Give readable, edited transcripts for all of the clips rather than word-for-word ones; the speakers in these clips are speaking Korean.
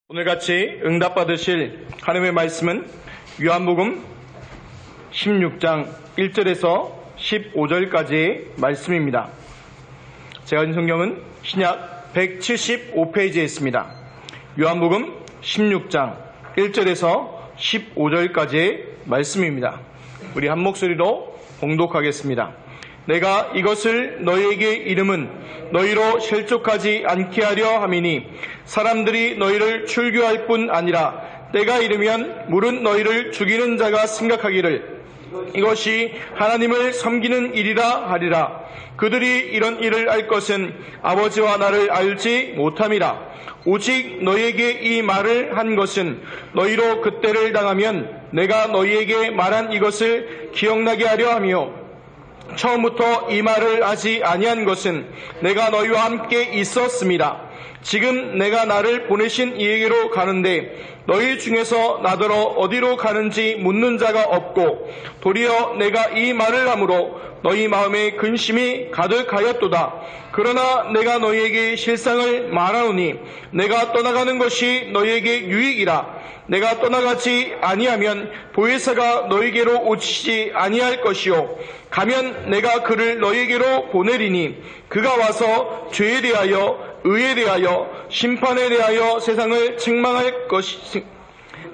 오늘같이 응답받으실 하나님의 말씀은 요한복음 16장 1절에서 15절까지의 말씀입니다. 제가 가진 성경은 신약 175페이지에 있습니다. 요한복음 16장 1절에서 15절까지의 말씀입니다. 우리 한 목소리로 봉독하겠습니다. 내가 이것을 너희에게 이름은 너희로 실족하지 않게 하려 함이니 사람들이 너희를 출교할 뿐 아니라 때가 이르면 물은 너희를 죽이는 자가 생각하기를 이것이 하나님을 섬기는 일이라 하리라. 그들이 이런 일을 알 것은 아버지와 나를 알지 못함이라. 오직 너희에게 이 말을 한 것은 너희로 그때를 당하면 내가 너희에게 말한 이것을 기억나게 하려 하며 처음부터 이 말을 하지 아니한 것은 내가 너희와 함께 있었습니다. 지금 내가 나를 보내신 이에게로 가는데 너희 중에서 나더러 어디로 가는지 묻는 자가 없고 도리어 내가 이 말을 함으로 너희 마음에 근심이 가득하였도다. 그러나 내가 너희에게 실상을 말하노니 내가 떠나가는 것이 너희에게 유익이라. 내가 떠나가지 아니하면 보혜사가 너희에게로 오시지 아니할 것이요 가면 내가 그를 너희에게로 보내리니 그가 와서 죄에 대하여 의에 대하여 심판에 대하여 세상을 책망할 것이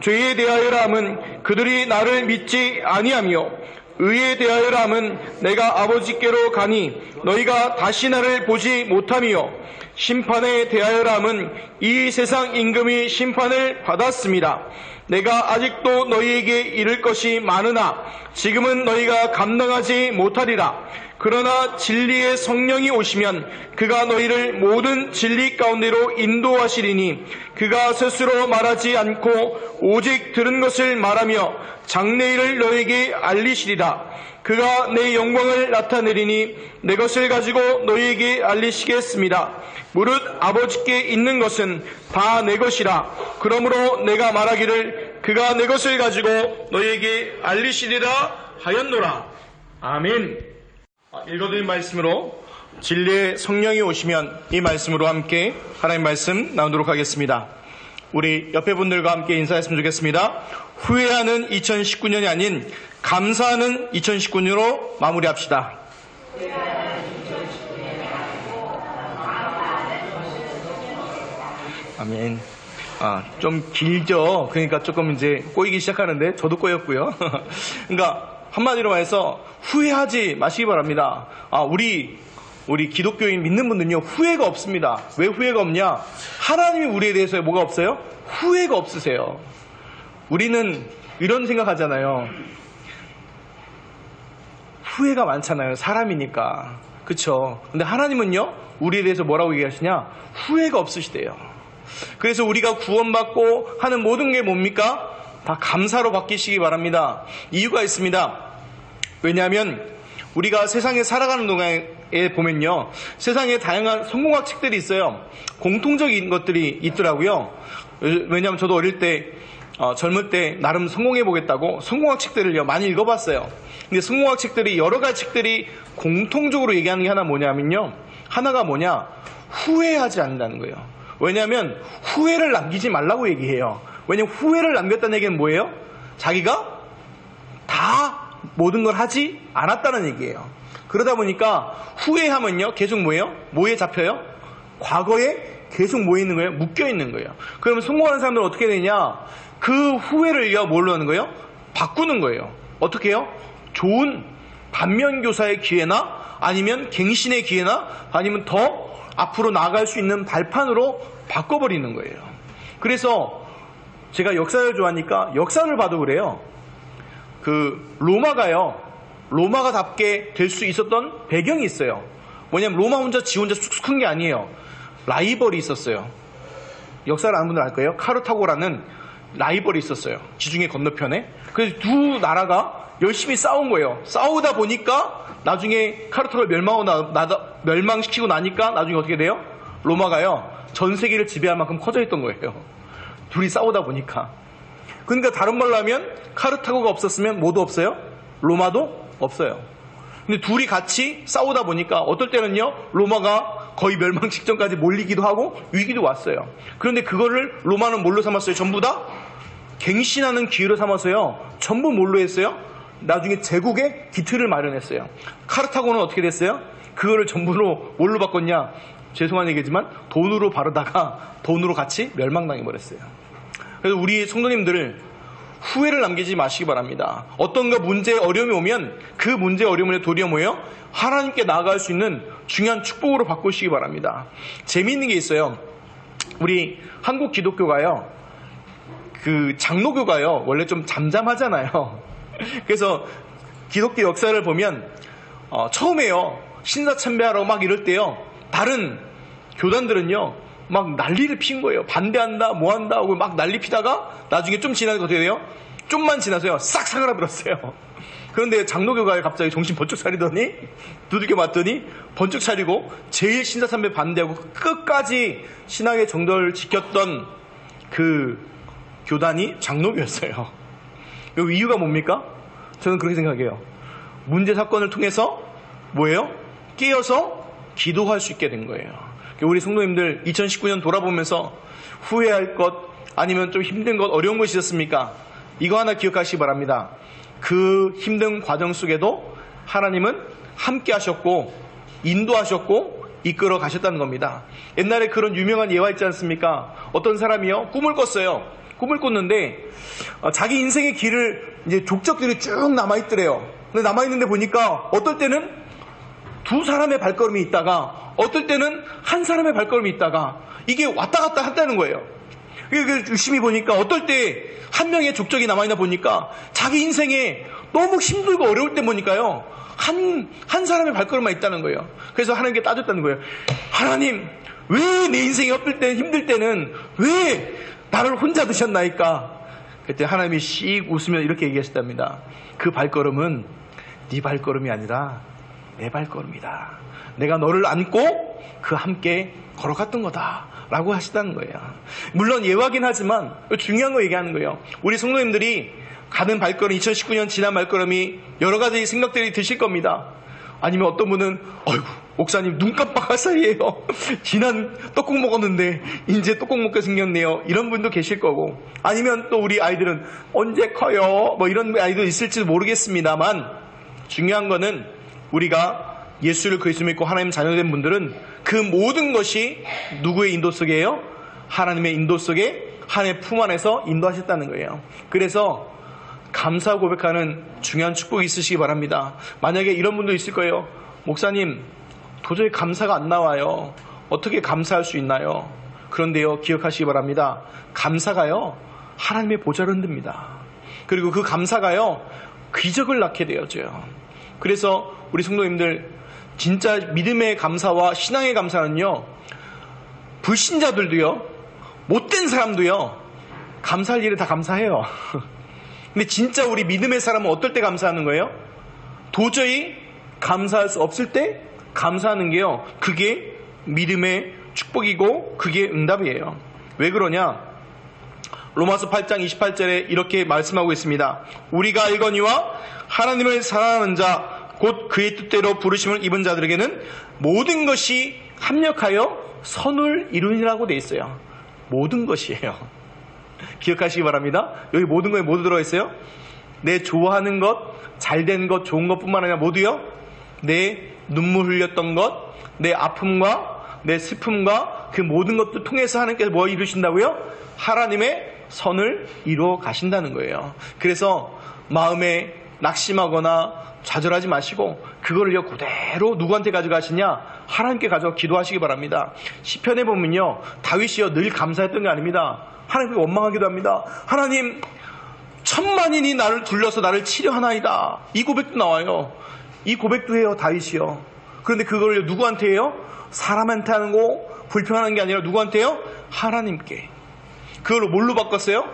죄에 대하여라 함은 그들이 나를 믿지 아니하며 의에 대하여라 함은 내가 아버지께로 가니 너희가 다시 나를 보지 못하며 심판에 대하여라 함은 이 세상 임금이 심판을 받았습니다. 내가 아직도 너희에게 이를 것이 많으나 지금은 너희가 감당하지 못하리라. 그러나 진리의 성령이 오시면 그가 너희를 모든 진리 가운데로 인도하시리니 그가 스스로 말하지 않고 오직 들은 것을 말하며 장래일을 너희에게 알리시리라. 그가 내 영광을 나타내리니 내 것을 가지고 너희에게 알리시겠습니다. 무릇 아버지께 있는 것은 다 내 것이라. 그러므로 내가 말하기를 그가 내 것을 가지고 너희에게 알리시리라 하였노라. 아멘. 읽어드린 말씀으로 진리의 성령이 오시면 이 말씀으로 함께 하나님 말씀 나누도록 하겠습니다. 우리 옆에 분들과 함께 인사했으면 좋겠습니다. 후회하는 2019년이 아닌 감사하는 2019년으로 마무리합시다. 아멘. 좀 길죠? 그러니까 조금 이제 꼬이기 시작하는데 저도 꼬였고요. 그러니까 한마디로 말해서 후회하지 마시기 바랍니다. 우리 기독교인 믿는 분들은요, 후회가 없습니다. 왜 후회가 없냐? 하나님이 우리에 대해서 뭐가 없어요? 후회가 없으세요. 우리는 이런 생각하잖아요. 후회가 많잖아요. 사람이니까. 그쵸? 근데 하나님은요, 우리에 대해서 뭐라고 얘기하시냐? 후회가 없으시대요. 그래서 우리가 구원받고 하는 모든 게 뭡니까? 다 감사로 바뀌시기 바랍니다. 이유가 있습니다. 왜냐하면 우리가 세상에 살아가는 동안에 보면요, 세상에 다양한 성공학 책들이 있어요. 공통적인 것들이 있더라고요. 왜냐하면 저도 어릴 때 젊을 때 나름 성공해보겠다고 성공학 책들을 많이 읽어봤어요. 근데 성공학 책들이 여러 가지 책들이 공통적으로 얘기하는 게 뭐냐면요, 하나가 뭐냐, 후회하지 않는다는 거예요. 왜냐하면 후회를 남기지 말라고 얘기해요. 왜냐면 후회를 남겼다는 얘기는 뭐예요? 자기가 다 모든 걸 하지 않았다는 얘기예요. 그러다 보니까 후회하면요, 계속 뭐예요? 뭐에 잡혀요? 과거에 계속 뭐 있는 거예요? 묶여 있는 거예요. 그러면 성공하는 사람들은 어떻게 되냐? 그 후회를요, 뭘로 하는 거예요? 바꾸는 거예요. 어떻게 해요? 좋은 반면교사의 기회나 아니면 갱신의 기회나 아니면 더 앞으로 나아갈 수 있는 발판으로 바꿔버리는 거예요. 그래서 제가 역사를 좋아하니까 역사를 봐도 그래요. 로마가답게 될 수 있었던 배경이 있어요. 뭐냐면 로마 지 혼자 쑥쑥 큰 게 아니에요. 라이벌이 있었어요. 역사를 아는 분들 알 거예요. 카르타고라는 라이벌이 있었어요. 지중해 건너편에. 그래서 두 나라가 열심히 싸운 거예요. 싸우다 보니까 나중에 카르타고를 멸망시키고 나니까 나중에 어떻게 돼요? 로마가요, 전 세계를 지배할 만큼 커져 있던 거예요. 둘이 싸우다 보니까. 그러니까 다른 말로 하면 카르타고가 없었으면 뭐도 없어요? 로마도 없어요. 근데 둘이 같이 싸우다 보니까 어떨 때는요, 로마가 거의 멸망 직전까지 몰리기도 하고 위기도 왔어요. 그런데 그거를 로마는 뭘로 삼았어요? 전부 다 갱신하는 기회로 삼아서요. 전부 뭘로 했어요? 나중에 제국의 기틀을 마련했어요. 카르타고는 어떻게 됐어요? 그거를 전부로 뭘로 바꿨냐? 죄송한 얘기지만 돈으로 바르다가 돈으로 같이 멸망당해버렸어요. 그래서 우리 성도님들 후회를 남기지 마시기 바랍니다. 어떤가 문제, 어려움이 오면 그 문제, 어려움을 도리어 뭐예요? 하나님께 나아갈 수 있는 중요한 축복으로 바꾸시기 바랍니다. 재미있는 게 있어요. 우리 한국 기독교가요, 그 장로교가요, 원래 좀 잠잠하잖아요. 그래서 기독교 역사를 보면 처음에요, 신사참배하라고 막 이럴 때요, 다른 교단들은요 막 난리를 핀 거예요. 반대한다, 뭐한다 하고 막 난리 피다가 나중에 좀 지나서 어떻게 돼요? 좀만 지나서요 싹 사그라들었어요. 그런데 장로교가 갑자기 정신 번쩍 차리더니 두들겨 맞더니 번쩍 차리고 제일 신사참배 반대하고 끝까지 신앙의 정도를 지켰던 그 교단이 장로교였어요. 이 이유가 뭡니까? 저는 그렇게 생각해요. 문제 사건을 통해서 뭐예요? 깨어서 기도할 수 있게 된 거예요. 우리 성도님들 2019년 돌아보면서 후회할 것, 아니면 좀 힘든 것, 어려운 것이 있었습니까? 이거 하나 기억하시기 바랍니다. 그 힘든 과정 속에도 하나님은 함께 하셨고 인도하셨고 이끌어 가셨다는 겁니다. 옛날에 그런 유명한 예화 있지 않습니까? 어떤 사람이요, 꿈을 꿨어요. 꿈을 꿨는데 자기 인생의 길을 이제 족적들이 쭉 남아있더래요. 근데 남아있는데 보니까 어떨 때는 두 사람의 발걸음이 있다가 어떨 때는 한 사람의 발걸음이 있다가 이게 왔다 갔다 한다는 거예요. 유심히 보니까 어떨 때 한 명의 족적이 남아있나 보니까 자기 인생에 너무 힘들고 어려울 때 보니까요 한 사람의 발걸음만 있다는 거예요. 그래서 하나님께 따졌다는 거예요. 하나님, 왜 내 인생이 어떨 때 힘들 때는 왜 나를 혼자 두셨나이까? 그때 하나님이 씩 웃으며 이렇게 얘기하셨답니다. 그 발걸음은 네 발걸음이 아니라 내 발걸음이다. 내가 너를 안고 그 함께 걸어갔던 거다 라고 하시다는 거예요. 물론 예화긴 하지만 중요한 거 얘기하는 거예요. 우리 성도님들이 가는 발걸음, 2019년 지난 발걸음이 여러 가지 생각들이 드실 겁니다. 아니면 어떤 분은 어이구 목사님 눈 깜빡할 사이에요 지난 떡국 먹었는데 이제 떡국 먹게 생겼네요, 이런 분도 계실 거고, 아니면 또 우리 아이들은 언제 커요 뭐 이런 아이도 있을지 모르겠습니다만, 중요한 거는 우리가 예수를 그리스도 믿고 하나님 자녀된 분들은 그 모든 것이 누구의 인도 속에요? 하나님의 인도 속에 하나님의 품 안에서 인도하셨다는 거예요. 그래서 감사 고백하는 중요한 축복이 있으시기 바랍니다. 만약에 이런 분도 있을 거예요. 목사님, 도저히 감사가 안 나와요. 어떻게 감사할 수 있나요? 그런데요, 기억하시기 바랍니다. 감사가요 하나님의 보좌를 흔듭니다. 그리고 그 감사가요 기적을 낳게 되어져요. 그래서 우리 성도님들, 진짜 믿음의 감사와 신앙의 감사는요, 불신자들도요, 못된 사람도요, 감사할 일에 다 감사해요. 근데 진짜 우리 믿음의 사람은 어떨 때 감사하는 거예요? 도저히 감사할 수 없을 때 감사하는 게요, 그게 믿음의 축복이고 그게 응답이에요. 왜 그러냐? 로마서 8장 28절에 이렇게 말씀하고 있습니다. 우리가 알거니와 하나님을 사랑하는 자 곧 그의 뜻대로 부르심을 입은 자들에게는 모든 것이 합력하여 선을 이루니라고 돼 있어요. 모든 것이에요. 기억하시기 바랍니다. 여기 모든 거에 모두 들어있어요. 내 좋아하는 것, 잘된 것, 좋은 것뿐만 아니라 모두요, 내 눈물 흘렸던 것, 내 아픔과 내 슬픔과 그 모든 것도 통해서 하나님께서 뭐 이루신다고요? 하나님의 선을 이루어 가신다는 거예요. 그래서 마음에 낙심하거나 좌절하지 마시고 그거를요 그대로 누구한테 가져가시냐? 하나님께 가져 기도하시기 바랍니다. 시편에 보면요, 다윗이요 늘 감사했던 게 아닙니다. 하나님께 원망하기도 합니다. 하나님, 천만인이 나를 둘러서 나를 치려 하나이다, 이 고백도 나와요. 이 고백도 해요 다윗이요. 그런데 그걸 누구한테 해요? 사람한테 하는 거 불평하는 게 아니라 누구한테요? 하나님께. 그걸로 뭘로 바꿨어요?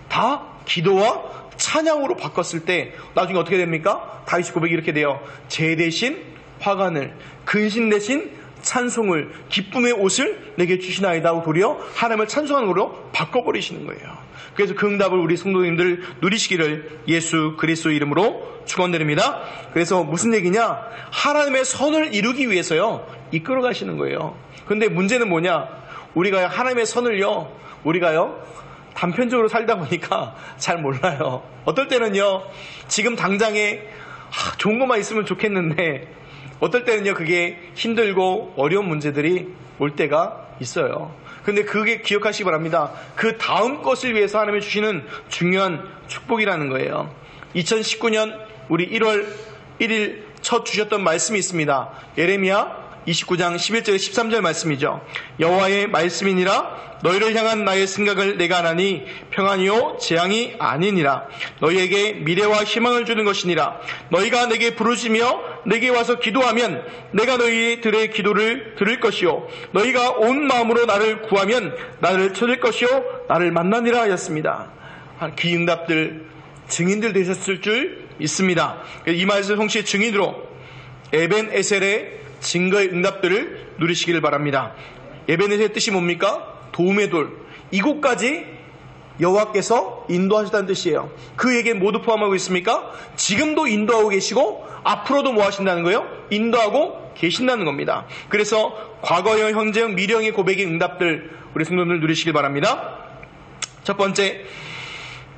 다 기도와 찬양으로 바꿨을 때 나중에 어떻게 됩니까? 다윗의 고백이 이렇게 돼요. 제 대신 화관을, 근신 대신 찬송을, 기쁨의 옷을 내게 주시나이다 하고 도리어 하나님을 찬송하는 걸로 바꿔버리시는 거예요. 그래서 그 응답을 우리 성도님들 누리시기를 예수 그리스도 이름으로 축원드립니다. 그래서 무슨 얘기냐? 하나님의 선을 이루기 위해서요, 이끌어 가시는 거예요. 근데 문제는 뭐냐? 우리가 하나님의 선을요, 우리가요, 단편적으로 살다 보니까 잘 몰라요. 어떨 때는요, 지금 당장에 좋은 것만 있으면 좋겠는데, 어떨 때는요, 그게 힘들고 어려운 문제들이 올 때가 있어요. 근데 그게 기억하시기 바랍니다. 그 다음 것을 위해서 하나님이 주시는 중요한 축복이라는 거예요. 2019년 우리 1월 1일 첫 주셨던 말씀이 있습니다. 예레미야 29장 11절 13절 말씀이죠. 여호와의 말씀이니라 너희를 향한 나의 생각을 내가 아나니 평안이요 재앙이 아니니라. 너희에게 미래와 희망을 주는 것이니라. 너희가 내게 부르시며 내게 와서 기도하면 내가 너희들의 기도를 들을 것이요 너희가 온 마음으로 나를 구하면 나를 찾을 것이요 나를 만나니라 하였습니다. 그 응답들 증인들 되셨을 줄 믿습니다. 이 말씀 성취의 증인으로 에벤에셀의 증거의 응답들을 누리시기를 바랍니다. 에벤에셀의 뜻이 뭡니까? 도움의 돌. 이곳까지 여호와께서 인도하셨다는 뜻이에요. 그 얘기는 모두 포함하고 있습니까? 지금도 인도하고 계시고 앞으로도 뭐 하신다는 거예요? 인도하고 계신다는 겁니다. 그래서 과거형, 현재형, 미래형의 고백의 응답들 우리 성도들 누리시길 바랍니다. 첫 번째,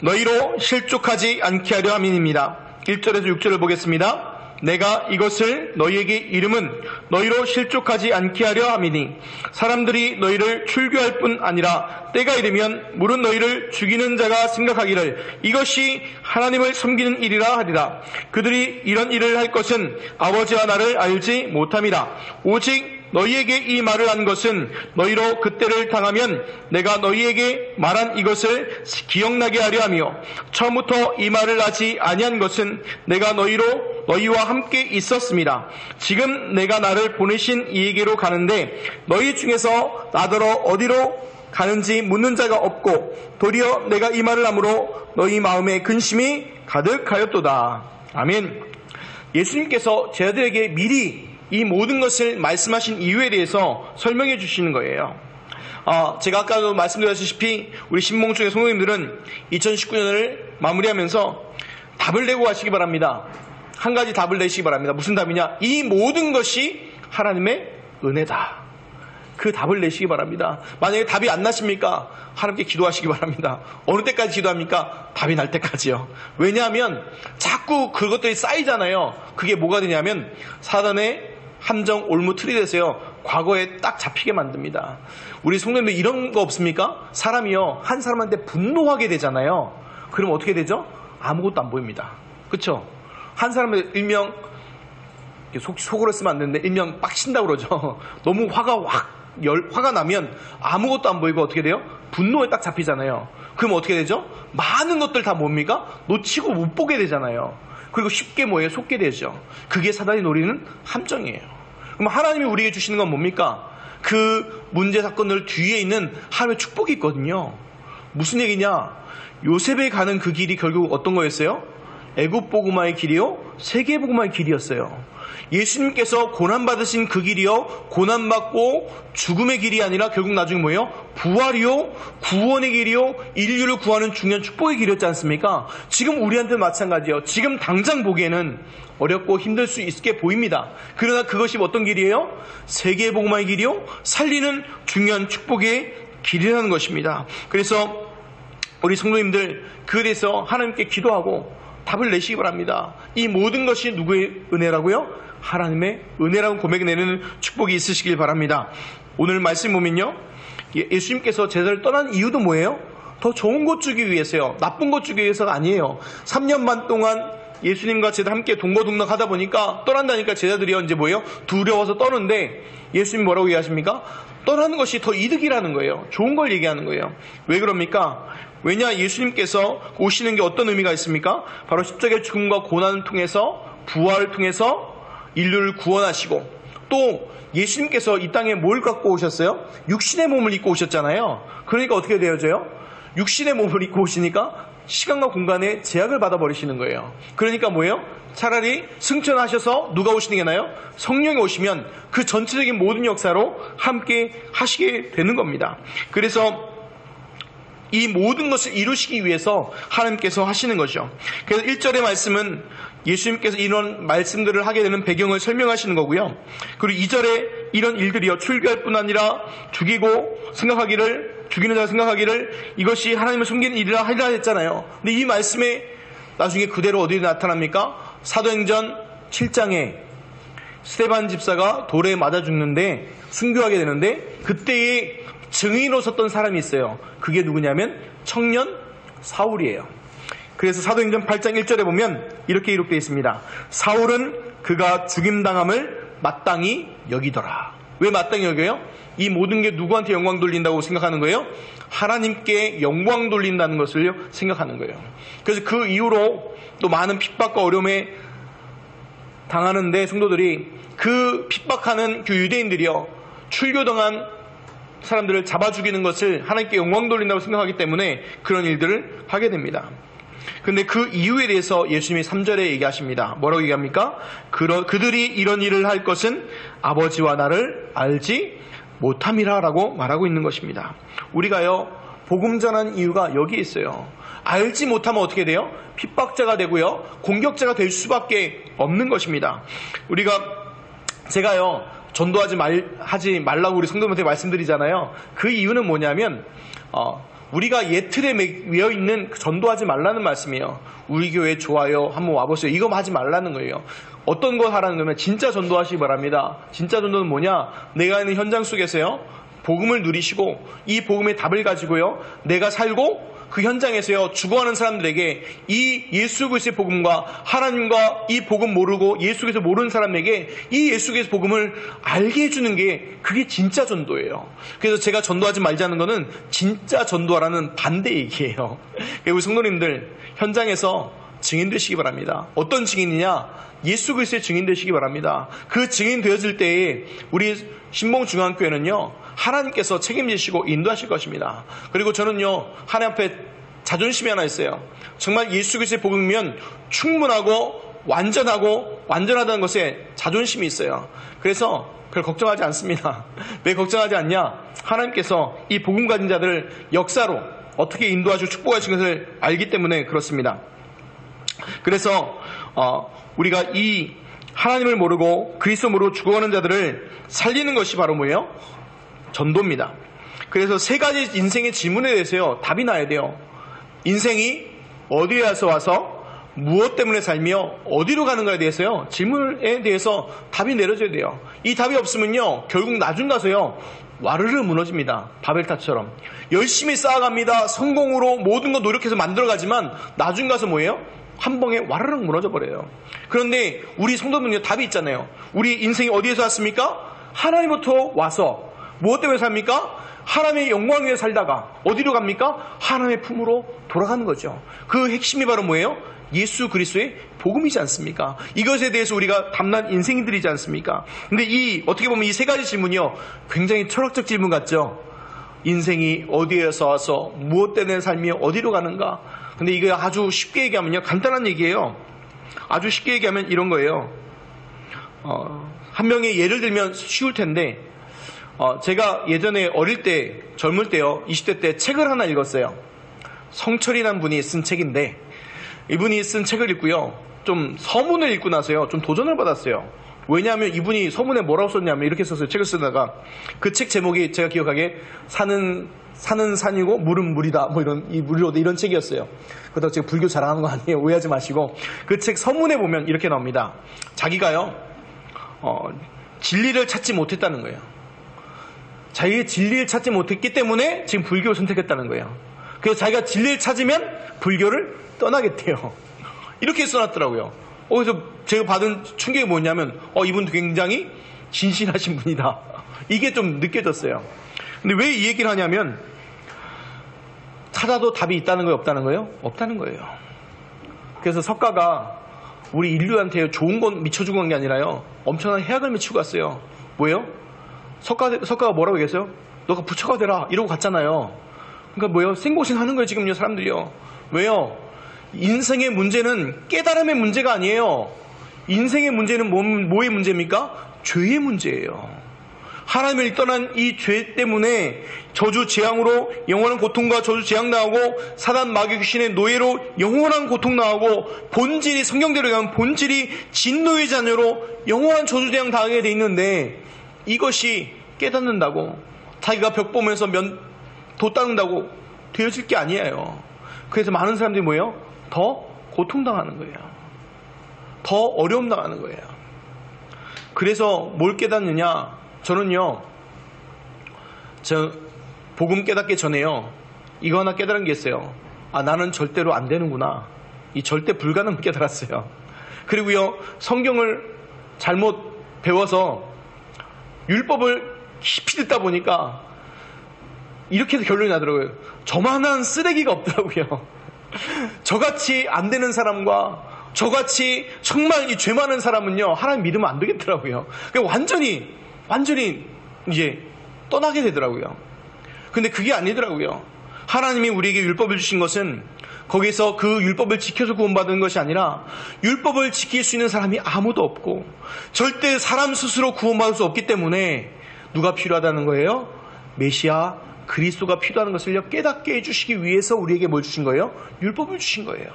너희로 실족하지 않게 하려 함입니다. 1절에서 6절을 보겠습니다. 내가 이것을 너희에게 이름은 너희로 실족하지 않게 하려 함이니 사람들이 너희를 출교할 뿐 아니라 때가 이르면 물은 너희를 죽이는 자가 생각하기를 이것이 하나님을 섬기는 일이라 하리라. 그들이 이런 일을 할 것은 아버지와 나를 알지 못함이라. 오직 너희에게 이 말을 한 것은 너희로 그때를 당하면 내가 너희에게 말한 이것을 기억나게 하려 하며 처음부터 이 말을 하지 아니한 것은 내가 너희와 함께 있었습니다. 지금 내가 나를 보내신 이에게로 가는데 너희 중에서 나더러 어디로 가는지 묻는 자가 없고 도리어 내가 이 말을 함으로 너희 마음에 근심이 가득하였도다. 아멘. 예수님께서 제자들에게 미리 이 모든 것을 말씀하신 이유에 대해서 설명해 주시는 거예요. 제가 아까도 말씀드렸다시피 우리 신봉중의 성도님들은 2019년을 마무리하면서 답을 내고 가시기 바랍니다. 한 가지 답을 내시기 바랍니다. 무슨 답이냐? 이 모든 것이 하나님의 은혜다. 그 답을 내시기 바랍니다. 만약에 답이 안 나십니까? 하나님께 기도하시기 바랍니다. 어느 때까지 기도합니까? 답이 날 때까지요. 왜냐하면 자꾸 그것들이 쌓이잖아요. 그게 뭐가 되냐면 사단의 함정 올무 틀이 돼서요, 과거에 딱 잡히게 만듭니다. 우리 성도님들 이런 거 없습니까? 사람이요, 한 사람한테 분노하게 되잖아요. 그럼 어떻게 되죠? 아무것도 안 보입니다. 그쵸? 한 사람의 일명, 속으로 쓰면 안 되는데 일명 빡친다고 그러죠. 너무 화가 나면 아무것도 안 보이고 어떻게 돼요? 분노에 딱 잡히잖아요. 그럼 어떻게 되죠? 많은 것들 다 뭡니까? 놓치고 못 보게 되잖아요. 그리고 쉽게 뭐예요? 속게 되죠. 그게 사단이 노리는 함정이에요. 그럼 하나님이 우리에게 주시는 건 뭡니까? 그 문제 사건들 뒤에 있는 하나님의 축복이 있거든요. 무슨 얘기냐? 요셉에 가는 그 길이 결국 어떤 거였어요? 애굽 복음화의 길이요? 세계 복음화의 길이었어요. 예수님께서 고난받으신 그 길이요, 고난받고 죽음의 길이 아니라 결국 나중에 뭐예요? 부활이요, 구원의 길이요, 인류를 구하는 중요한 축복의 길이었지 않습니까? 지금 우리한테 마찬가지예요. 지금 당장 보기에는 어렵고 힘들 수 있게 보입니다. 그러나 그것이 어떤 길이에요? 세계 복음화의 길이요, 살리는 중요한 축복의 길이라는 것입니다. 그래서 우리 성도님들 그에 대해서 하나님께 기도하고 답을 내시기 바랍니다. 이 모든 것이 누구의 은혜라고요? 하나님의 은혜라고 고백내는 축복이 있으시길 바랍니다. 오늘 말씀 보면요, 예수님께서 제자를 떠난 이유도 뭐예요? 더 좋은 것 주기 위해서요. 나쁜 것 주기 위해서가 아니에요. 3년 반 동안 예수님과 제자 함께 동거동락 하다 보니까 떠난다니까 제자들이 이제 뭐예요? 두려워서 떠는데 예수님 뭐라고 얘기하십니까? 떠나는 것이 더 이득이라는 거예요. 좋은 걸 얘기하는 거예요. 왜 그럽니까? 왜냐, 예수님께서 오시는 게 어떤 의미가 있습니까? 바로 십자가의 죽음과 고난을 통해서, 부활을 통해서 인류를 구원하시고, 또 예수님께서 이 땅에 뭘 갖고 오셨어요? 육신의 몸을 입고 오셨잖아요. 그러니까 어떻게 되어져요? 육신의 몸을 입고 오시니까 시간과 공간에 제약을 받아버리시는 거예요. 그러니까 뭐예요? 차라리 승천하셔서 누가 오시는 게 나아요? 성령이 오시면 그 전체적인 모든 역사로 함께 하시게 되는 겁니다. 그래서 이 모든 것을 이루시기 위해서 하나님께서 하시는 거죠. 그래서 1절의 말씀은 예수님께서 이런 말씀들을 하게 되는 배경을 설명하시는 거고요. 그리고 2절에 이런 일들이요, 출교할 뿐 아니라 죽이는 자가 생각하기를 이것이 하나님을 숨기는 일이라 하리라 했잖아요. 근데 이 말씀에 나중에 그대로 어디에 나타납니까? 사도행전 7장에 스데반 집사가 돌에 맞아 죽는데 순교하게 되는데 그때의 증인으로 섰던 사람이 있어요. 그게 누구냐면 청년 사울이에요. 그래서 사도행전 8장 1절에 보면 이렇게 기록되어 있습니다. 사울은 그가 죽임당함을 마땅히 여기더라. 왜 마땅히 여겨요? 이 모든 게 누구한테 영광 돌린다고 생각하는 거예요? 하나님께 영광 돌린다는 것을 생각하는 거예요. 그래서 그 이후로 또 많은 핍박과 어려움에 당하는데 성도들이 그 핍박하는 그 유대인들이요, 출교당한 사람들을 잡아 죽이는 것을 하나님께 영광 돌린다고 생각하기 때문에 그런 일들을 하게 됩니다. 근데 그 이유에 대해서 예수님이 3절에 얘기하십니다. 뭐라고 얘기합니까? 그들이 이런 일을 할 것은 아버지와 나를 알지 못함이라 라고 말하고 있는 것입니다. 우리가요, 복음 전한 이유가 여기에 있어요. 알지 못하면 어떻게 돼요? 핍박자가 되고요, 공격자가 될 수밖에 없는 것입니다. 제가요, 전도하지 말라고 우리 성도님한테 말씀드리잖아요. 그 이유는 뭐냐면 우리가 예틀에 매여 있는 전도하지 말라는 말씀이에요. 우리 교회 좋아요, 한번 와보세요, 이거 하지 말라는 거예요. 어떤 거 하라는 거면 진짜 전도하시기 바랍니다. 진짜 전도는 뭐냐? 내가 있는 현장 속에서요, 복음을 누리시고 이 복음의 답을 가지고요, 내가 살고 그 현장에서요, 죽어가는 사람들에게 이 예수 그리스도의 복음과 하나님과 이 복음 모르고 예수 그리스도 모르는 사람에게 이 예수 그리스도 복음을 알게 해주는 게, 그게 진짜 전도예요. 그래서 제가 전도하지 말자는 거는 진짜 전도하라는 반대 얘기예요. 우리 성도님들 현장에서 증인 되시기 바랍니다. 어떤 증인이냐? 예수 그리스도의 증인 되시기 바랍니다. 그 증인 되어질 때에 우리 신봉중앙교회는요, 하나님께서 책임지시고 인도하실 것입니다. 그리고 저는요, 하나님 앞에 자존심이 하나 있어요. 정말 예수 그리스도의 복음이면 충분하고 완전하다는 것에 자존심이 있어요. 그래서 별 걱정하지 않습니다. 왜 걱정하지 않냐? 하나님께서 이 복음 가진 자들을 역사로 어떻게 인도하시고 축복하신 것을 알기 때문에 그렇습니다. 그래서 우리가 이 하나님을 모르고 그리스도 모르고 죽어가는 자들을 살리는 것이 바로 뭐예요? 전도입니다. 그래서 세 가지 인생의 질문에 대해서요, 답이 나야 돼요. 인생이 어디에 와서 무엇 때문에 살며 어디로 가는가에 대해서요, 질문에 대해서 답이 내려져야 돼요. 이 답이 없으면요, 결국 나중 가서요, 와르르 무너집니다. 바벨탑처럼 열심히 쌓아갑니다. 성공으로 모든 거 노력해서 만들어가지만 나중 가서 뭐예요? 한 방에 와르륵 무너져 버려요. 그런데 우리 성도분요, 답이 있잖아요. 우리 인생이 어디에서 왔습니까? 하나님부터 와서 무엇 때문에 삽니까? 하나님의 영광 위에 살다가 어디로 갑니까? 하나님의 품으로 돌아가는 거죠. 그 핵심이 바로 뭐예요? 예수 그리스도의 복음이지 않습니까? 이것에 대해서 우리가 담난 인생들이지 않습니까? 근데 어떻게 보면 이 세 가지 질문이요, 굉장히 철학적 질문 같죠? 인생이 어디에서 와서 무엇 때문에 삶이 어디로 가는가? 근데 이거 아주 쉽게 얘기하면요, 간단한 얘기예요. 아주 쉽게 얘기하면 이런 거예요. 한 명의 예를 들면 쉬울 텐데, 제가 예전에 어릴 때, 젊을 때요, 20대 때 책을 하나 읽었어요. 성철이라는 분이 쓴 책인데, 이분이 쓴 책을 읽고요, 좀 서문을 읽고 나서요, 좀 도전을 받았어요. 왜냐하면 이분이 서문에 뭐라고 썼냐면 이렇게 썼어요. 책을 쓰다가 그 책 제목이 제가 기억하기에 산은 산이고 물은 물이다, 뭐 이런 책이었어요. 그렇다고 제가 불교 자랑하는 거 아니에요. 오해하지 마시고. 그 책 서문에 보면 이렇게 나옵니다. 자기가요, 진리를 찾지 못했다는 거예요. 자기의 진리를 찾지 못했기 때문에 지금 불교를 선택했다는 거예요. 그래서 자기가 진리를 찾으면 불교를 떠나겠대요. 이렇게 써놨더라고요. 그래서 제가 받은 충격이 뭐냐면, 이분도 굉장히 진실하신 분이다, 이게 좀 느껴졌어요. 근데 왜 이 얘기를 하냐면, 찾아도 답이 있다는 거예요, 없다는 거예요? 없다는 거예요. 그래서 석가가 우리 인류한테 좋은 건 미쳐주고 간 게 아니라요, 엄청난 해악을 미치고 갔어요. 뭐예요? 석가가 뭐라고 얘기했어요? 너가 부처가 되라, 이러고 갔잖아요. 그러니까 뭐요? 생고생하는 거예요, 지금요, 사람들이요. 왜요? 인생의 문제는 깨달음의 문제가 아니에요. 인생의 문제는 뭐의 문제입니까? 죄의 문제예요. 하나님을 떠난 이 죄 때문에 저주 재앙으로 영원한 고통과 저주 재앙 나오고, 사단 마귀 귀신의 노예로 영원한 고통 나오고, 본질이 성경대로 가면 본질이 진노의 자녀로 영원한 저주 재앙 당하게 돼 있는데, 이것이 깨닫는다고 자기가 벽 보면서 도 닦는다고 되어질 게 아니에요. 그래서 많은 사람들이 뭐예요? 더 고통당하는 거예요. 더 어려움 당하는 거예요. 그래서 뭘 깨닫느냐? 저는요, 복음 깨닫기 전에요, 이거 하나 깨달은 게 있어요. 아, 나는 절대로 안 되는구나. 이 절대 불가능을 깨달았어요. 그리고요, 성경을 잘못 배워서 율법을 깊이 듣다 보니까 이렇게 결론이 나더라고요. 저만한 쓰레기가 없더라고요. 저같이 안 되는 사람과 저같이 정말 이 죄 많은 사람은요, 하나님 믿으면 안 되겠더라고요. 완전히 이제 떠나게 되더라고요. 근데 그게 아니더라고요. 하나님이 우리에게 율법을 주신 것은 거기서 그 율법을 지켜서 구원받은 것이 아니라, 율법을 지킬 수 있는 사람이 아무도 없고 절대 사람 스스로 구원받을 수 없기 때문에 누가 필요하다는 거예요? 메시아 그리스도가 필요한 것을 깨닫게 해주시기 위해서 우리에게 뭘 주신 거예요? 율법을 주신 거예요.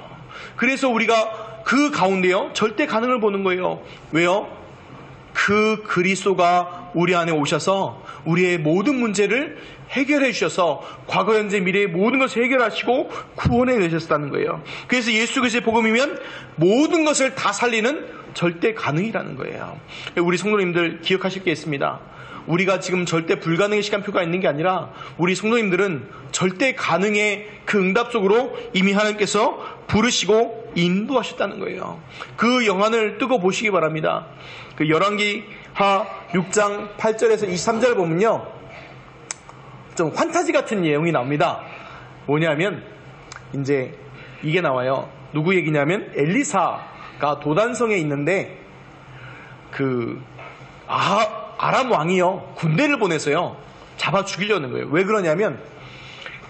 그래서 우리가 그 가운데요, 절대 가능을 보는 거예요. 왜요? 그 그리스도가 우리 안에 오셔서 우리의 모든 문제를 해결해 주셔서 과거, 현재, 미래의 모든 것을 해결하시고 구원해 내셨다는 거예요. 그래서 예수 그리스도의 복음이면 모든 것을 다 살리는 절대 가능이라는 거예요. 우리 성도님들 기억하실 게 있습니다. 우리가 지금 절대 불가능의 시간표가 있는 게 아니라, 우리 성도님들은 절대 가능의 그 응답 속으로 이미 하나님께서 부르시고 인도하셨다는 거예요. 그 영안을 뜨고 보시기 바랍니다. 그 열왕기하 6장 8절에서 23절 보면요, 좀 환타지 같은 내용이 나옵니다. 뭐냐면 이제 이게 나와요. 누구 얘기냐면 엘리사가 도단성에 있는데 아람 왕이요, 군대를 보내서요 잡아 죽이려는 거예요. 왜 그러냐면,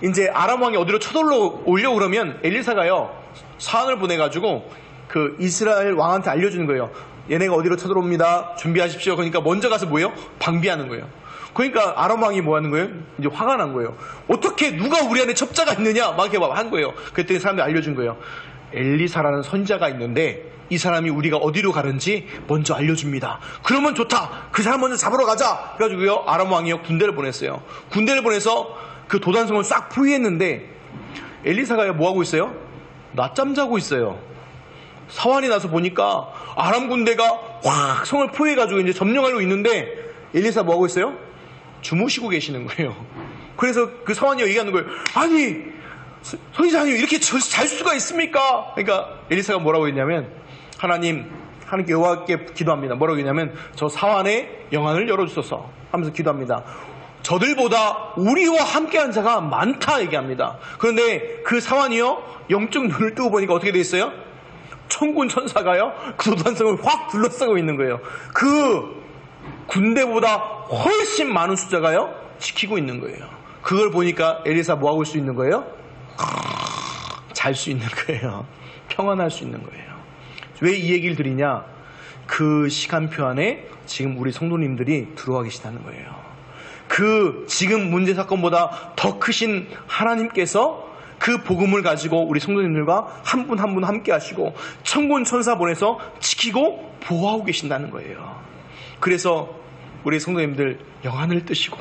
이제 아람 왕이 어디로 쳐들어오려고 그러면 엘리사가요 사안을 보내가지고 그 이스라엘 왕한테 알려주는 거예요. 얘네가 어디로 쳐들어옵니다, 준비하십시오. 그러니까 먼저 가서 뭐예요? 방비하는 거예요. 그러니까 아람 왕이 뭐 하는 거예요? 이제 화가 난 거예요. 어떻게 누가 우리 안에 첩자가 있느냐 막 이렇게 한 거예요. 그랬더니 사람들이 알려준 거예요. 엘리사라는 선지자가 있는데 이 사람이 우리가 어디로 가는지 먼저 알려줍니다. 그러면 좋다, 그 사람 먼저 잡으러 가자. 그래가지고요, 아람 왕이요 군대를 보냈어요. 군대를 보내서 그 도단성을 싹 포위했는데, 엘리사가 뭐 하고 있어요? 낮잠 자고 있어요. 사환이 나서 보니까 아람 군대가 확 성을 포위해가지고 이제 점령하려고 있는데, 엘리사 뭐 하고 있어요? 주무시고 계시는 거예요. 그래서 그 사환이 얘기하는 거예요. 아니, 선지자님 이렇게 잘 수가 있습니까? 그러니까 엘리사가 뭐라고 했냐면, 하나님께 여호와께 기도합니다. 뭐라고 했냐면, 저 사환의 영안을 열어주소서 하면서 기도합니다. 저들보다 우리와 함께한 자가 많다 얘기합니다. 그런데 그 사환이요, 영적 눈을 뜨고 보니까 어떻게 돼 있어요? 천군 천사가요 그 도단성을 확 둘러싸고 있는 거예요. 그 군대보다 훨씬 많은 숫자가요 지키고 있는 거예요. 그걸 보니까 엘리사 뭐 하고 수 있는 거예요? 잘 수 있는 거예요. 평안할 수 있는 거예요. 왜 이 얘기를 드리냐? 그 시간표 안에 지금 우리 성도님들이 들어와 계시다는 거예요. 그 지금 문제 사건보다 더 크신 하나님께서 그 복음을 가지고 우리 성도님들과 한 분 한 분 함께 하시고 천군 천사 보내서 지키고 보호하고 계신다는 거예요. 그래서 우리 성도님들 영안을 뜨시고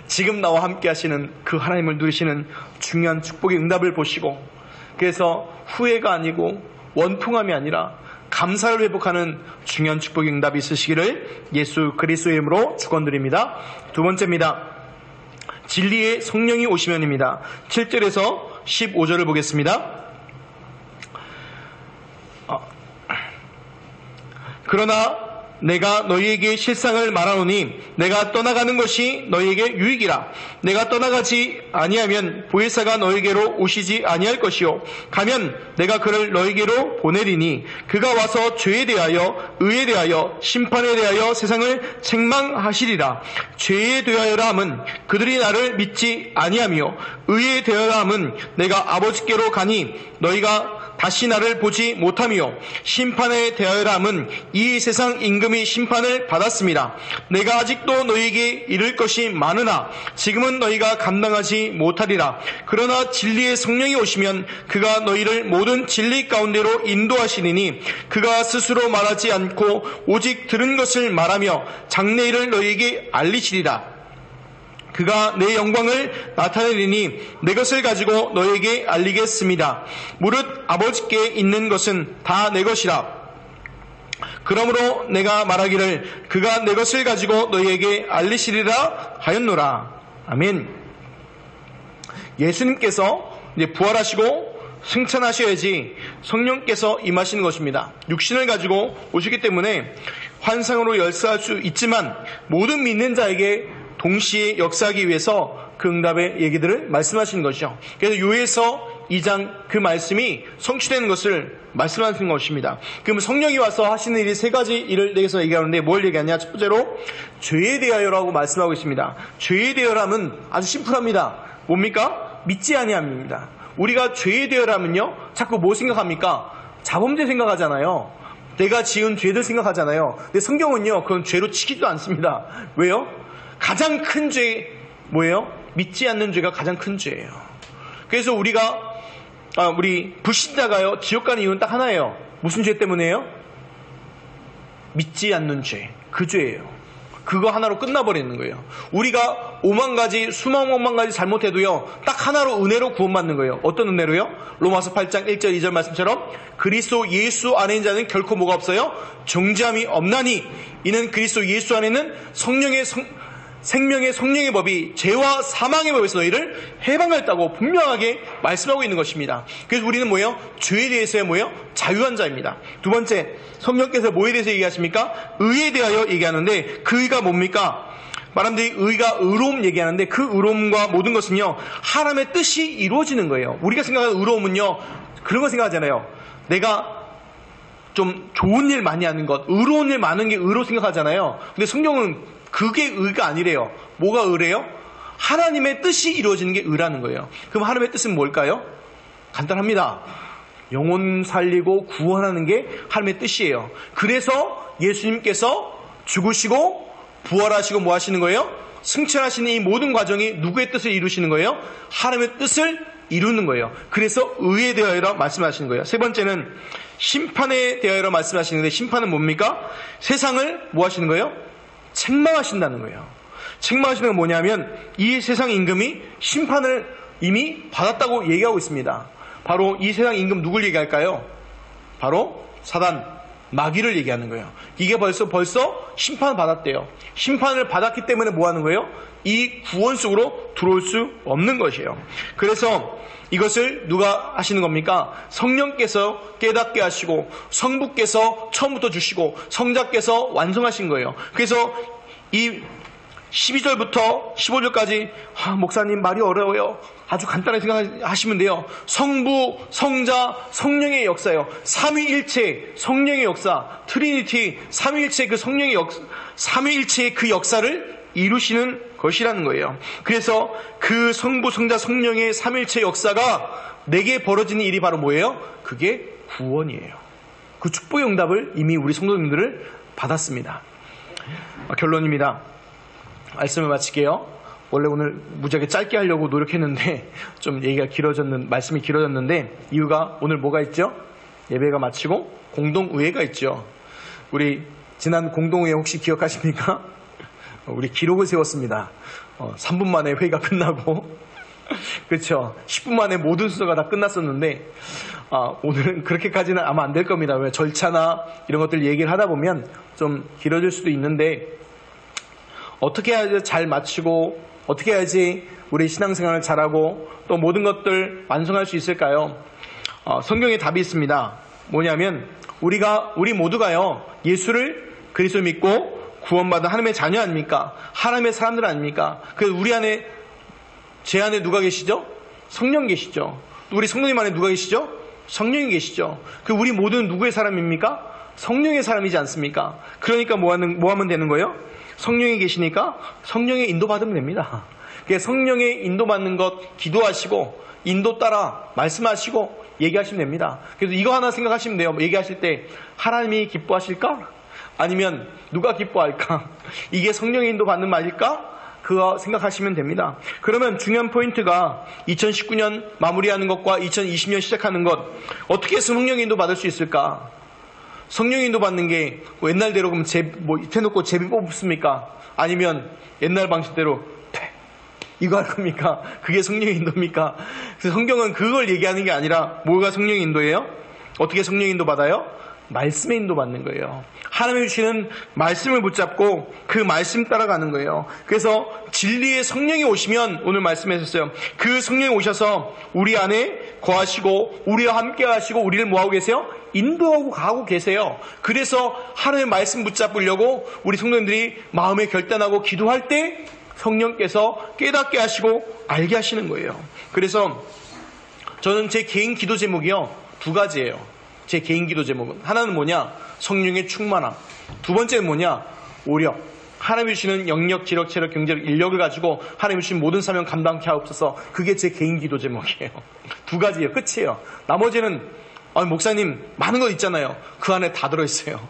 지금 나와 함께 하시는 그 하나님을 누리시는 중요한 축복의 응답을 보시고, 그래서 후회가 아니고 원통함이 아니라 감사를 회복하는 중요한 축복의 응답이 있으시기를 예수 그리스도의 이름으로 축원드립니다. 두 번째입니다. 진리의 성령이 오시면입니다. 7절에서 15절을 보겠습니다. 그러나 내가 너희에게 실상을 말하노니 내가 떠나가는 것이 너희에게 유익이라. 내가 떠나가지 아니하면 보혜사가 너희에게로 오시지 아니할 것이요 가면 내가 그를 너희에게로 보내리니 그가 와서 죄에 대하여 의에 대하여 심판에 대하여 세상을 책망하시리라. 죄에 대하여라 함은 그들이 나를 믿지 아니하며 의에 대하여라 함은 내가 아버지께로 가니 너희가 다시 나를 보지 못하며 심판에 대하여라 함은 이 세상 임금이 심판을 받았습니다. 내가 아직도 너희에게 이를 것이 많으나 지금은 너희가 감당하지 못하리라. 그러나 진리의 성령이 오시면 그가 너희를 모든 진리 가운데로 인도하시리니 그가 스스로 말하지 않고 오직 들은 것을 말하며 장래일을 너희에게 알리시리라. 그가 내 영광을 나타내리니 내 것을 가지고 너에게 알리겠습니다. 무릇 아버지께 있는 것은 다 내 것이라. 그러므로 내가 말하기를 그가 내 것을 가지고 너희에게 알리시리라 하였노라. 아멘. 예수님께서 이제 부활하시고 승천하셔야지 성령께서 임하시는 것입니다. 육신을 가지고 오시기 때문에 환상으로 열사할 수 있지만 모든 믿는 자에게 동시에 역사하기 위해서 그 응답의 얘기들을 말씀하시는 것이죠. 그래서 요에서 2장 그 말씀이 성취되는 것을 말씀하시는 것입니다. 그럼 성령이 와서 하시는 일이 세 가지 일을 대해서 얘기하는데 뭘 얘기하냐? 첫 번째로 죄에 대하여라고 말씀하고 있습니다. 죄에 대하여라면 아주 심플합니다. 뭡니까? 믿지 아니함입니다. 우리가 죄에 대하여라면요 자꾸 뭐 생각합니까? 자범죄 생각하잖아요. 내가 지은 죄들 생각하잖아요. 근데 성경은요 그건 죄로 치기도 않습니다. 왜요? 가장 큰 죄 뭐예요? 믿지 않는 죄가 가장 큰 죄예요. 그래서 우리 불신자가요 지옥 가는 이유는 딱 하나예요. 무슨 죄 때문에요? 믿지 않는 죄. 그 죄예요. 그거 하나로 끝나버리는 거예요. 우리가 5만 가지 수만 가지 잘못해도요 딱 하나로 은혜로 구원받는 거예요. 어떤 은혜로요? 로마서 8장 1절 2절 말씀처럼 그리스도 예수 안에 있는 자는 결코 뭐가 없어요? 정죄함이 없나니 이는 그리스도 예수 안에는 생명의 성령의 법이 죄와 사망의 법에서 너희를 해방했다고 분명하게 말씀하고 있는 것입니다. 그래서 우리는 뭐예요? 죄에 대해서의 뭐예요? 자유한 자입니다. 두 번째, 성령께서 뭐에 대해서 얘기하십니까? 의에 대하여 얘기하는데 그 의가 뭡니까? 사람들이 의가 의로움 얘기하는데 그 의로움과 모든 것은요 하나님의 뜻이 이루어지는 거예요. 우리가 생각하는 의로움은요 그런 거 생각하잖아요. 내가 좀 좋은 일 많이 하는 것, 의로운 일 많은 게 의로 생각하잖아요. 근데 성경은 그게 의가 아니래요. 뭐가 의래요? 하나님의 뜻이 이루어지는 게 의라는 거예요. 그럼 하나님의 뜻은 뭘까요? 간단합니다. 영혼 살리고 구원하는 게 하나님의 뜻이에요. 그래서 예수님께서 죽으시고 부활하시고 뭐 하시는 거예요? 승천하시는 이 모든 과정이 누구의 뜻을 이루시는 거예요? 하나님의 뜻을 이루는 거예요. 그래서 의에 대하여라 말씀하시는 거예요. 세 번째는 심판에 대하여라 말씀하시는데 심판은 뭡니까? 세상을 뭐 하시는 거예요? 책망하신다는 거예요. 책망하시는 건 뭐냐면 이 세상 임금이 심판을 이미 받았다고 얘기하고 있습니다. 바로 이 세상 임금 누굴 얘기할까요? 바로 사단, 마귀를 얘기하는 거예요. 이게 벌써 심판을 받았대요. 심판을 받았기 때문에 뭐 하는 거예요? 이 구원 속으로 들어올 수 없는 것이에요. 그래서 이것을 누가 하시는 겁니까? 성령께서 깨닫게 하시고 성부께서 처음부터 주시고 성자께서 완성하신 거예요. 그래서 이 12절부터 15절까지 목사님 말이 어려워요. 아주 간단하게 생각하시면 돼요. 성부, 성자, 성령의 역사예요. 삼위일체 성령의 역사, 트리니티, 삼위일체 그 성령의 삼위일체의 그 역사를 이루시는 것이라는 거예요. 그래서 그 성부, 성자, 성령의 삼일체 역사가 내게 벌어지는 일이 바로 뭐예요? 그게 구원이에요. 그 축복의 응답을 이미 우리 성도님들을 받았습니다. 결론입니다. 말씀을 마칠게요. 원래 오늘 무지하게 짧게 하려고 노력했는데 좀 말씀이 길어졌는데 이유가 오늘 뭐가 있죠? 예배가 마치고 공동의회가 있죠. 우리 지난 공동의회 혹시 기억하십니까? 우리 기록을 세웠습니다. 3분 만에 회의가 끝나고 그렇죠. 10분 만에 모든 순서가 다 끝났었는데 오늘은 그렇게까지는 아마 안 될 겁니다. 왜 절차나 이런 것들 얘기를 하다 보면 좀 길어질 수도 있는데 어떻게 해야지 잘 마치고 어떻게 해야지 우리 신앙생활을 잘하고 또 모든 것들 완성할 수 있을까요? 성경에 답이 있습니다. 뭐냐면 우리 모두가요 예수를 그리스도를 믿고 구원받은 하나님의 자녀 아닙니까? 하나님의 사람들 아닙니까? 그래서 우리 안에, 제 안에 누가 계시죠? 성령 계시죠. 우리 성도님 안에 누가 계시죠? 성령이 계시죠. 그 우리 모두는 누구의 사람입니까? 성령의 사람이지 않습니까? 그러니까 뭐 하면 되는 거예요? 성령이 계시니까 성령의 인도받으면 됩니다. 그래서 성령의 인도받는 것 기도하시고 인도 따라 말씀하시고 얘기하시면 됩니다. 그래서 이거 하나 생각하시면 돼요. 얘기하실 때 하나님이 기뻐하실까? 아니면 누가 기뻐할까? 이게 성령의 인도받는 말일까? 그거 생각하시면 됩니다. 그러면 중요한 포인트가 2019년 마무리하는 것과 2020년 시작하는 것, 어떻게 해서 성령의 인도 받을 수 있을까? 성령의 인도 받는 게 옛날대로 그럼 해놓고 제비 뽑습니까? 아니면 옛날 방식대로 이거 할 겁니까? 그게 성령의 인도입니까? 그래서 성경은 그걸 얘기하는 게 아니라 뭐가 성령의 인도예요? 어떻게 성령의 인도 받아요? 말씀의 인도 받는 거예요. 하나님이 주시는 말씀을 붙잡고 그 말씀 따라가는 거예요. 그래서 진리의 성령이 오시면, 오늘 말씀하셨어요. 그 성령이 오셔서 우리 안에 거하시고 우리와 함께 하시고 우리를 뭐하고 계세요? 인도하고 가고 계세요. 그래서 하나님의 말씀 붙잡으려고 우리 성도님들이 마음에 결단하고 기도할 때 성령께서 깨닫게 하시고 알게 하시는 거예요. 그래서 저는 제 개인 기도 제목이요, 2가지예요. 제 개인 기도 제목은 하나는 뭐냐? 성령의 충만함. 2번째는 뭐냐? 오력. 하나님이 주시는 영력, 지력, 체력, 경제력, 인력을 가지고 하나님이 주신 모든 사명 감당케 하옵소서. 그게 제 개인 기도 제목이에요. 2가지예요. 끝이에요. 나머지는 목사님 많은 거 있잖아요. 그 안에 다 들어있어요.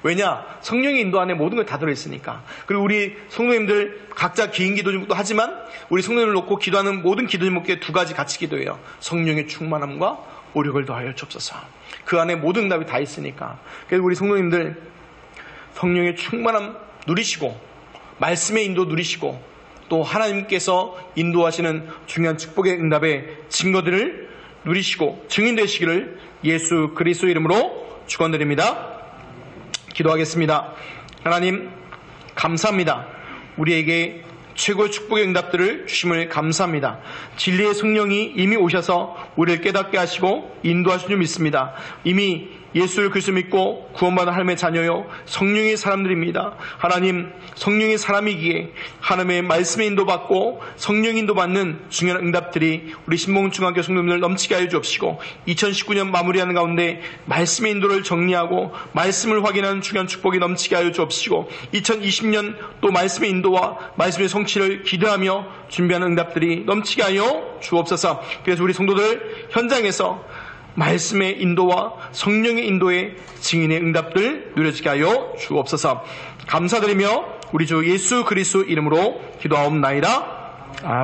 왜냐? 성령의 인도 안에 모든 걸 다 들어있으니까. 그리고 우리 성도님들 각자 개인 기도 제목도 하지만 우리 성도님을 놓고 기도하는 모든 기도 제목에 2가지 같이 기도해요. 성령의 충만함과 오력을 더하여 주옵소서. 그 안에 모든 응답이 다 있으니까. 그래서 우리 성도님들 성령의 충만함 누리시고 말씀의 인도 누리시고 또 하나님께서 인도하시는 중요한 축복의 응답의 증거들을 누리시고 증인되시기를 예수 그리스도 이름으로 축원드립니다. 기도하겠습니다. 하나님 감사합니다. 우리에게 최고의 축복의 응답들을 주심을 감사합니다. 진리의 성령이 이미 오셔서 우리를 깨닫게 하시고 인도하신 줄 믿습니다. 이미 예수를 그리스도 믿고 구원받은 하나님의 자녀요 성령의 사람들입니다. 하나님 성령의 사람이기에 하나님의 말씀에 인도받고 성령 인도받는 중요한 응답들이 우리 신봉중학교 성도님들 넘치게 하여 주옵시고 2019년 마무리하는 가운데 말씀의 인도를 정리하고 말씀을 확인하는 중요한 축복이 넘치게 하여 주옵시고 2020년 또 말씀의 인도와 말씀의 성취를 기대하며 준비하는 응답들이 넘치게 하여 주옵소서. 그래서 우리 성도들 현장에서 말씀의 인도와 성령의 인도의 증인의 응답들 누려지게 하여 주옵소서. 감사드리며 우리 주 예수 그리스도 이름으로 기도하옵나이다. 아멘.